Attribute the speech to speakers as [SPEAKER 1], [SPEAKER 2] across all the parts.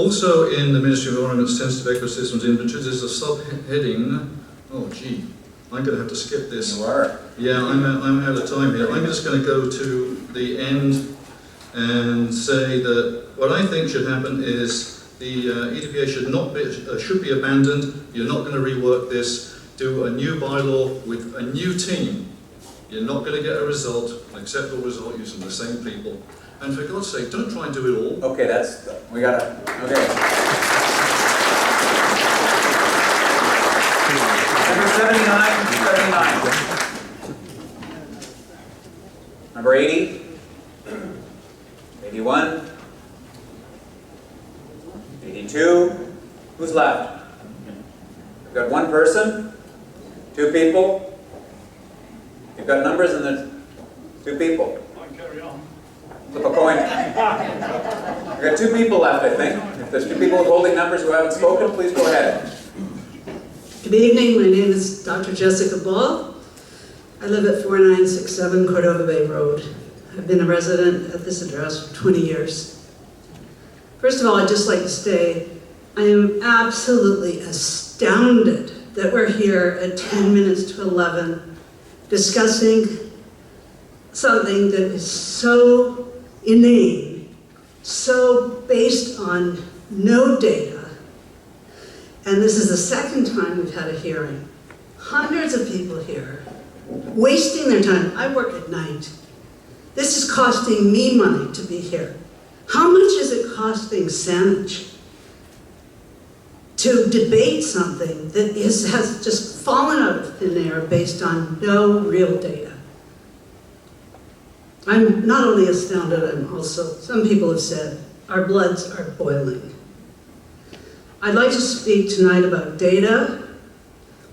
[SPEAKER 1] Also in the Ministry of Environment Sensitive Ecosystems Inventory, there's a subheading, oh gee, I'm going to have to skip this.
[SPEAKER 2] You are.
[SPEAKER 1] Yeah, I'm out of time here. I'm just going to go to the end and say that what I think should happen is the EDPA should be abandoned. You're not going to rework this. Do a new bylaw with a new team. You're not going to get a result, an acceptable result using the same people. And for God's sake, don't try and do it all.
[SPEAKER 2] Okay, we gotta, okay. Number 79. Number 80. 81. 82. Who's left? We've got one person, two people. You've got numbers and there's two people.
[SPEAKER 3] Carry on.
[SPEAKER 2] Flip a coin. We've got two people left, I think. If there's two people holding numbers who haven't spoken, please go ahead.
[SPEAKER 4] Good evening, my name is Dr. Jessica Ball. I live at 4967 Cordova Bay Road. I've been a resident at this address for 20 years. First of all, I'd just like to say I am absolutely astounded that we're here at 10 minutes to 11 discussing something that is so inane, so based on no data. And this is the second time we've had a hearing. Hundreds of people here, wasting their time. I work at night. This is costing me money to be here. How much is it costing Saanich to debate something that has just fallen out of thin air based on no real data? I'm not only astounded, I'm also, some people have said, our bloods are boiling. I'd like to speak tonight about data,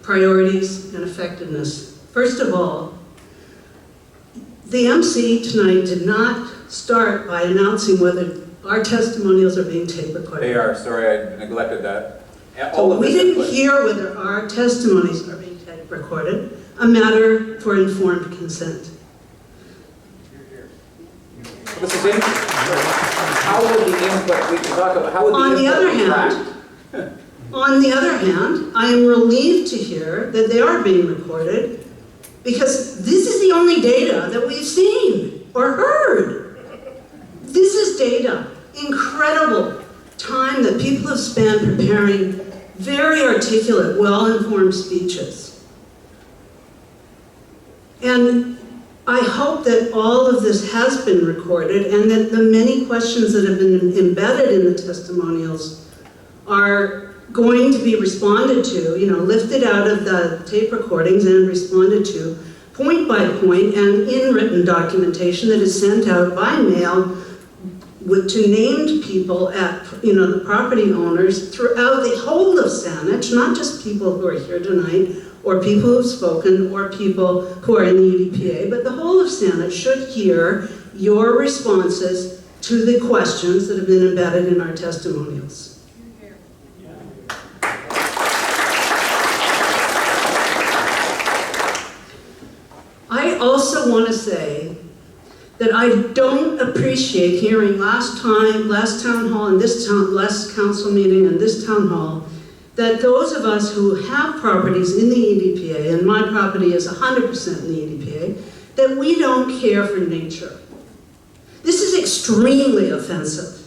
[SPEAKER 4] priorities, and effectiveness. First of all, the MC tonight did not start by announcing whether our testimonials are being tape recorded.
[SPEAKER 2] They are, sorry, I neglected that.
[SPEAKER 4] So we didn't hear whether our testimonies are being tape recorded, a matter for informed consent.
[SPEAKER 2] This is in, how would the input, we can talk about, how would the
[SPEAKER 4] On the
[SPEAKER 2] input
[SPEAKER 4] other
[SPEAKER 2] be
[SPEAKER 4] hand,
[SPEAKER 2] tracked?
[SPEAKER 4] On the other hand, I am relieved to hear that they are being recorded because this is the only data that we've seen or heard. This is data, incredible time that people have spent preparing very articulate, well-informed speeches. And I hope that all of this has been recorded and that the many questions that have been embedded in the testimonials are going to be responded to, lifted out of the tape recordings and responded to point by point and in written documentation that is sent out by mail to named people at, the property owners throughout the whole of Saanich, not just people who are here tonight or people who have spoken or people who are in the EDPA, but the whole of Saanich should hear your responses to the questions that have been embedded in our testimonials. I also want to say that I don't appreciate hearing last town hall and last council meeting and this town hall, that those of us who have properties in the EDPA, and my property is 100% in the EDPA, that we don't care for nature. This is extremely offensive.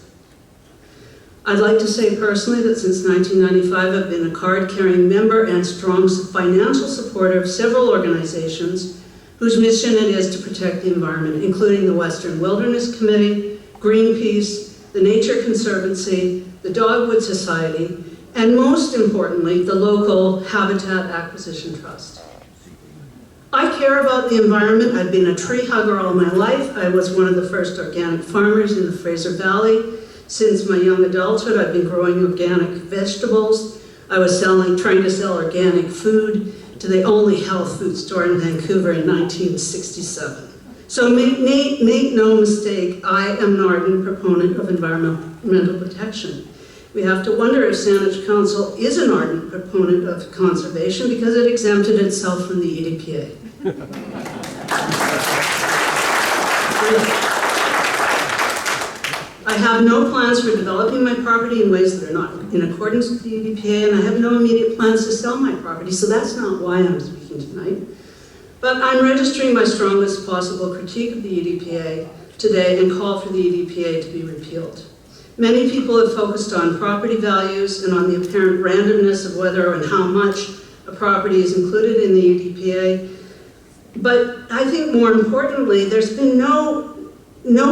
[SPEAKER 4] I'd like to say personally that since 1995, I've been a card-carrying member and strong financial supporter of several organizations whose mission it is to protect the environment, including the Western Wilderness Committee, Greenpeace, the Nature Conservancy, the Dogwood Society, and most importantly, the local Habitat Acquisition Trust. I care about the environment. I've been a tree hugger all my life. I was one of the first organic farmers in the Fraser Valley. Since my young adulthood, I've been growing organic vegetables. I was trying to sell organic food to the only health food store in Vancouver in 1967. So make no mistake, I am an ardent proponent of environmental protection. We have to wonder if Saanich Council is an ardent proponent of conservation because it exempted itself from the EDPA. I have no plans for developing my property in ways that are not in accordance with the EDPA, and I have no immediate plans to sell my property, so that's not why I'm speaking tonight. But I'm registering my strongest possible critique of the EDPA today and call for the EDPA to be repealed. Many people have focused on property values and on the apparent randomness of whether and how much a property is included in the EDPA. But I think more importantly, there's been no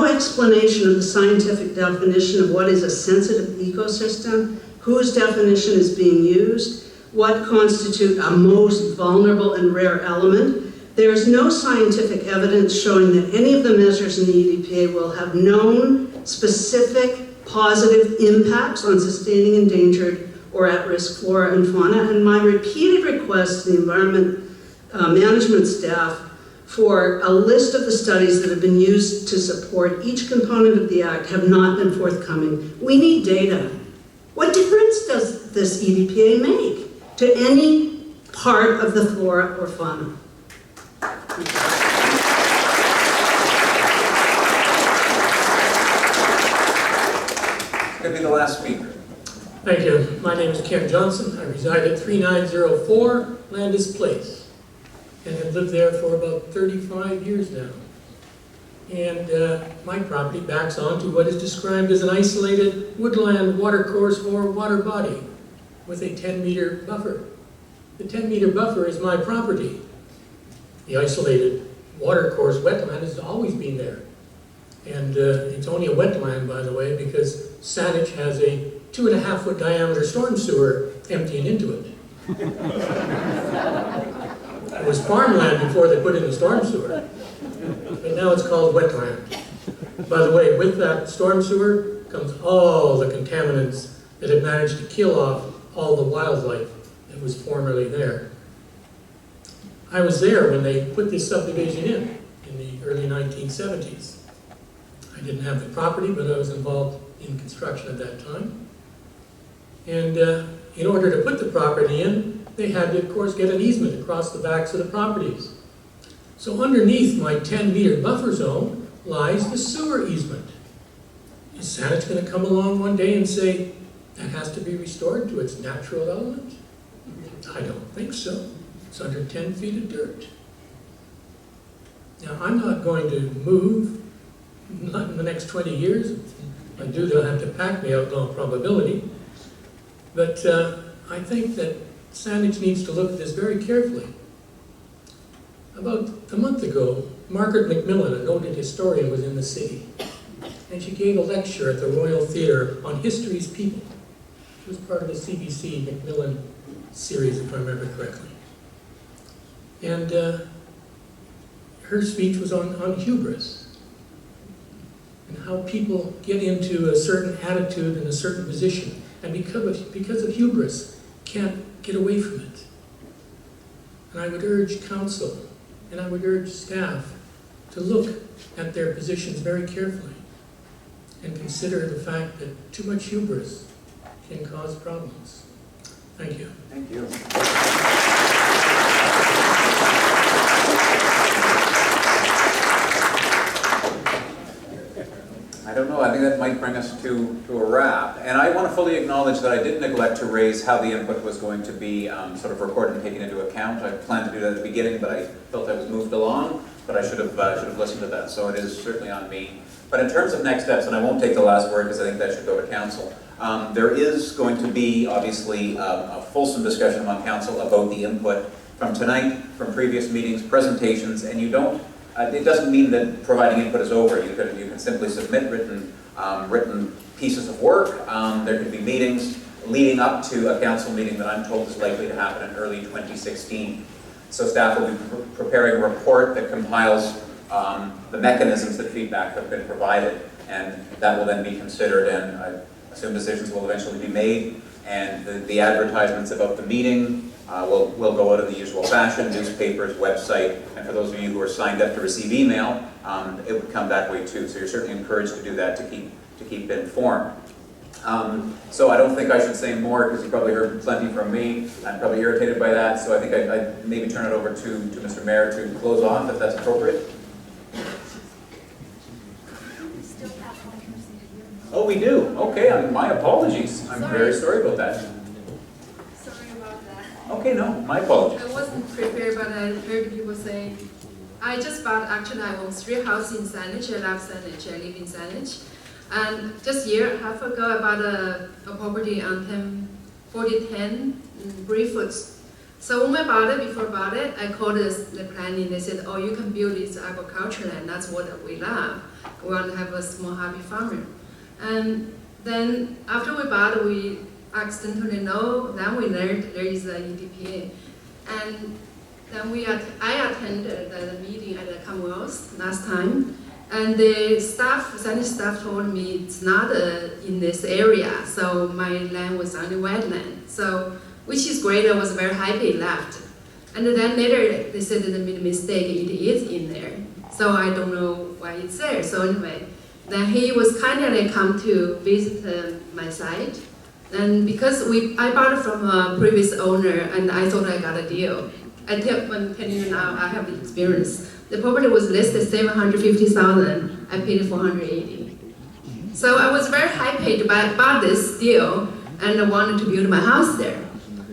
[SPEAKER 4] explanation of the scientific definition of what is a sensitive ecosystem, whose definition is being used, what constitutes a most vulnerable and rare element. There is no scientific evidence showing that any of the measures in the EDPA will have known specific positive impacts on sustaining endangered or at-risk flora and fauna. And my repeated requests to the environment management staff for a list of the studies that have been used to support each component of the Act have not been forthcoming. We need data. What difference does this EDPA make to any part of the flora or fauna?
[SPEAKER 2] Could be the last speaker.
[SPEAKER 3] Thank you. My name is Ken Johnson. I reside at 3904 Landis Place and have lived there for about 35 years now. And my property backs onto what is described as an isolated woodland watercourse or water body with a 10-meter buffer. The 10-meter buffer is my property. The isolated watercourse wetland has always been there. And it's only a wetland, by the way, because Saanich has a 2.5-foot diameter storm sewer emptying into it. It was farmland before they put in the storm sewer, but now it's called wetland. By the way, with that storm sewer comes all the contaminants that have managed to kill off all the wildlife that was formerly there. I was there when they put this subdivision in the early 1970s. I didn't have the property, but I was involved in construction at that time. And in order to put the property in, they had to, of course, get an easement across the backs of the properties. So underneath my 10-meter buffer zone lies the sewer easement. Is Saanich going to come along one day and say, that has to be restored to its natural element? I don't think so. It's under 10 feet of dirt. Now, I'm not going to move, not in the next 20 years. If I do, they'll have to pack me out in all probability. But I think that Saanich needs to look at this very carefully. About a month ago, Margaret Macmillan, a noted historian, was in the city. And she gave a lecture at the Royal Theatre on History's People. She was part of the CBC Macmillan series, if I remember correctly. And her speech was on hubris and how people get into a certain attitude and a certain position, and because of hubris, can't get away from it. And I would urge council and I would urge staff to look at their positions very carefully and consider the fact that too much hubris can cause problems. Thank you.
[SPEAKER 2] Thank you. I don't know, I think that might bring us to a wrap. And I want to fully acknowledge that I did neglect to raise how the input was going to be sort of recorded and taken into account. I planned to do that at the beginning, but I felt I was moved along, but I should have listened to that, so it is certainly on me. But in terms of next steps, and I won't take the last word because I think that should go to council, there is going to be, obviously, a fulsome discussion among council about the input from tonight, from previous meetings, presentations, and you don't, it doesn't mean that providing input is over. You can simply submit written pieces of work. There could be meetings leading up to a council meeting that I'm told is likely to happen in early 2016. So staff will be preparing a report that compiles the mechanisms that feedback have been provided, and that will then be considered, and I assume decisions will eventually be made, and the advertisements about the meeting will go out in the usual fashion, newspapers, website, and for those of you who are signed up to receive email, it would come that way too. So you're certainly encouraged to do that to keep informed. So I don't think I should say more because you probably heard plenty from me. I'm probably irritated by that, so I think I'd maybe turn it over to Mr. Mayor to close off if that's appropriate. Oh, we do? Okay, my apologies. I'm very sorry about that.
[SPEAKER 5] Sorry about that.
[SPEAKER 2] Okay, no, my apologies.
[SPEAKER 5] I wasn't prepared, but I heard people say, I just bought, actually I own 3 houses in Saanich. I love Saanich, I live in Saanich. And just a year and a half ago, I bought a property on 4010 Briefwoods. So when I bought it, before I bought it, I called the planning. They said, oh, you can build this agriculture land. That's what we love. We want to have a small hobby farmer. And then after we bought it, we accidentally know, then we learned there is a EDPA. And then I attended the meeting at the Commonwealth last time. And the staff, Saanich staff told me it's not in this area, so my land was only wetland. So, which is great, I was very happy it left. And then later they said that they made a mistake, it is in there. So I don't know why it's there. So anyway, then he was kindly come to visit my site. And because I bought it from a previous owner and I thought I got a deal. I'm telling you now, I have the experience. The property was listed $750,000. I paid $480,000. So I was very happy to buy this deal, and I wanted to build my house there.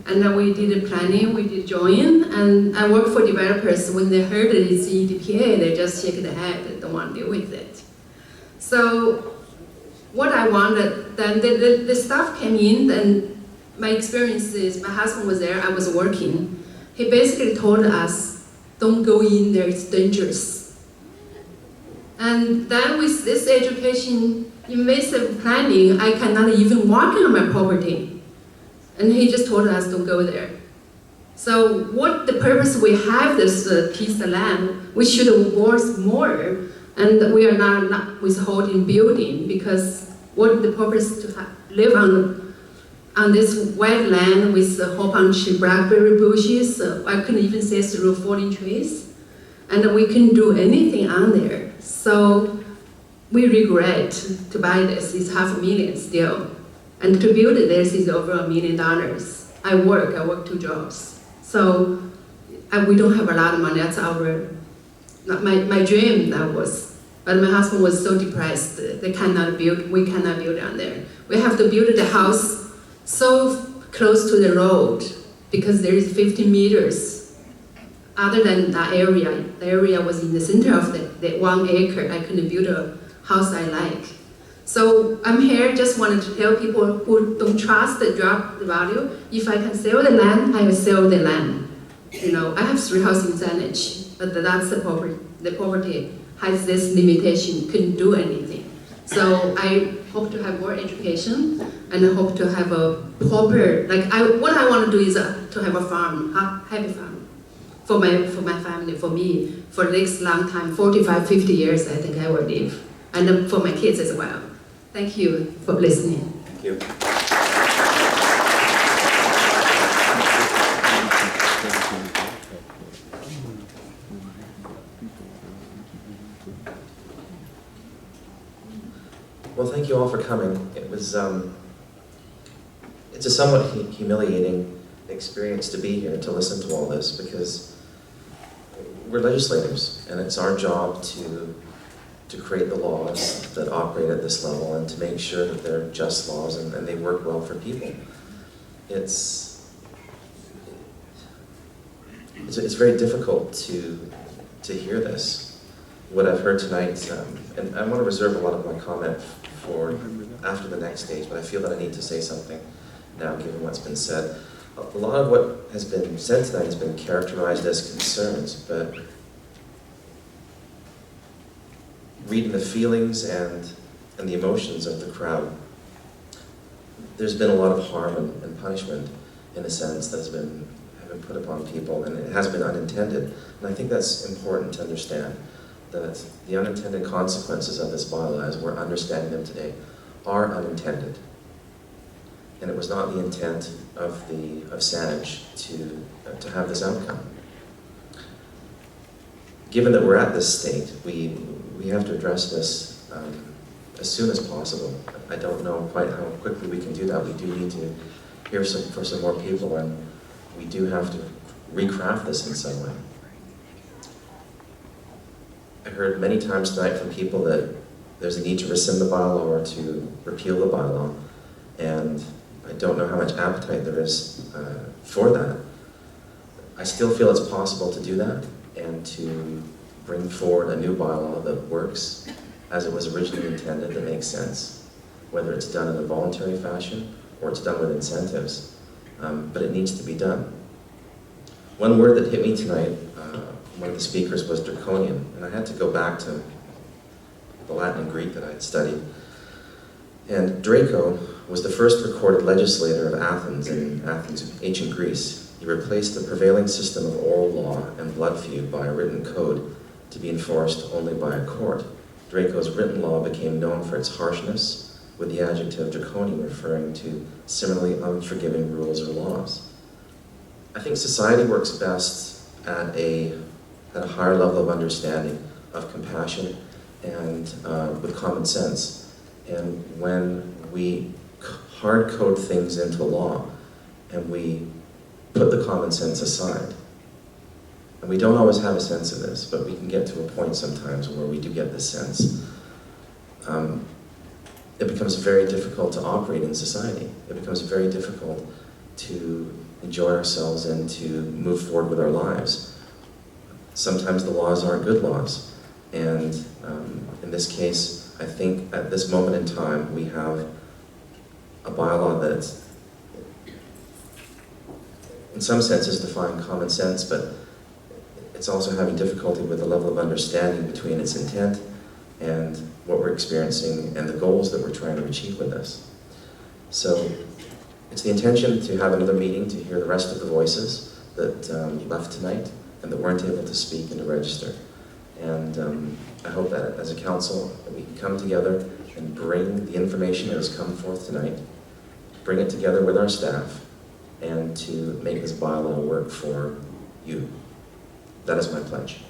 [SPEAKER 5] And then we did the planning, we did join, and I work for developers. When they heard that it's EDPA, they just shake their head. They don't want to deal with it. So what I wanted, then the staff came in, and my experience is my husband was there. I was working. He basically told us, don't go in there, it's dangerous. And then with this education, invasive planning, I cannot even walk on my property. And he just told us, don't go there. So what the purpose we have this piece of land, we should work more, and we are not withholding building, because what the purpose to live on this wetland with a whole bunch of blackberry bushes, I couldn't even see through falling trees, and we couldn't do anything on there. So we regret to buy this. It's $500,000 still, and to build this is over $1 million. I work 2 jobs, so we don't have a lot of money. That's my dream. That was, but my husband was so depressed. We cannot build on there. We have to build the house so close to the road because there is 50 meters. Other than that area, the area was in the center of the 1 acre. I couldn't build a house I like. So I'm here, just wanted to tell people who don't trust the drop the value. If I can sell the land, I will sell the land. You know, I have 3 houses in Saanich, but that's the property. The property has this limitation, couldn't do anything. So I hope to have more education, and I hope to have a proper, what I want to do is to have a farm, a happy farm, for my family, for me, for the next long time, 45, 50 years, I think I will live, and for my kids as well. Thank you for listening.
[SPEAKER 2] Thank you.
[SPEAKER 6] Well, thank you all for coming. It was, it's a somewhat humiliating experience to be here, to listen to all this, because we're legislators, and it's our job to create the laws that operate at this level and to make sure that they're just laws and they work well for people. It's very difficult to hear this, what I've heard tonight, and I want to reserve a lot of my comment for after the next stage, but I feel that I need to say something now given what's been said. A lot of what has been said tonight has been characterized as concerns, but reading the feelings and the emotions of the crowd, there's been a lot of harm and punishment in a sense that have been put upon people, and it has been unintended. And I think that's important to understand, that the unintended consequences of this bylaw, as we're understanding them today, are unintended. And it was not the intent of Saanich to have this outcome. Given that we're at this state, we have to address this as soon as possible. I don't know quite how quickly we can do that. We do need to hear from some more people, and we do have to recraft this in some way. I heard many times tonight from people that there's a need to rescind the bylaw or to repeal the bylaw, and I don't know how much appetite there is for that. I still feel it's possible to do that and to bring forward a new bylaw that works as it was originally intended, that makes sense, whether it's done in a voluntary fashion or it's done with incentives, but it needs to be done. One word that hit me tonight, one of the speakers, was draconian, and I had to go back to the Latin and Greek that I had studied. And Draco was the first recorded legislator of Athens in ancient Greece. He replaced the prevailing system of oral law and blood feud by a written code to be enforced only by a court. Draco's written law became known for its harshness, with the adjective draconian referring to similarly unforgiving rules or laws. I think society works best at a higher level of understanding, of compassion, and with common sense. And when we hard code things into law and we put the common sense aside, and we don't always have a sense of this, but we can get to a point sometimes where we do get this sense, it becomes very difficult to operate in society. It becomes very difficult to enjoy ourselves and to move forward with our lives. Sometimes the laws aren't good laws, and in this case, I think at this moment in time we have a bylaw that's in some senses defying common sense, but it's also having difficulty with the level of understanding between its intent and what we're experiencing and the goals that we're trying to achieve with this. So it's the intention to have another meeting to hear the rest of the voices that left tonight and that weren't able to speak and to register. And I hope that as a council that we can come together and bring the information that has come forth tonight, bring it together with our staff, and to make this bylaw work for you. That is my pledge.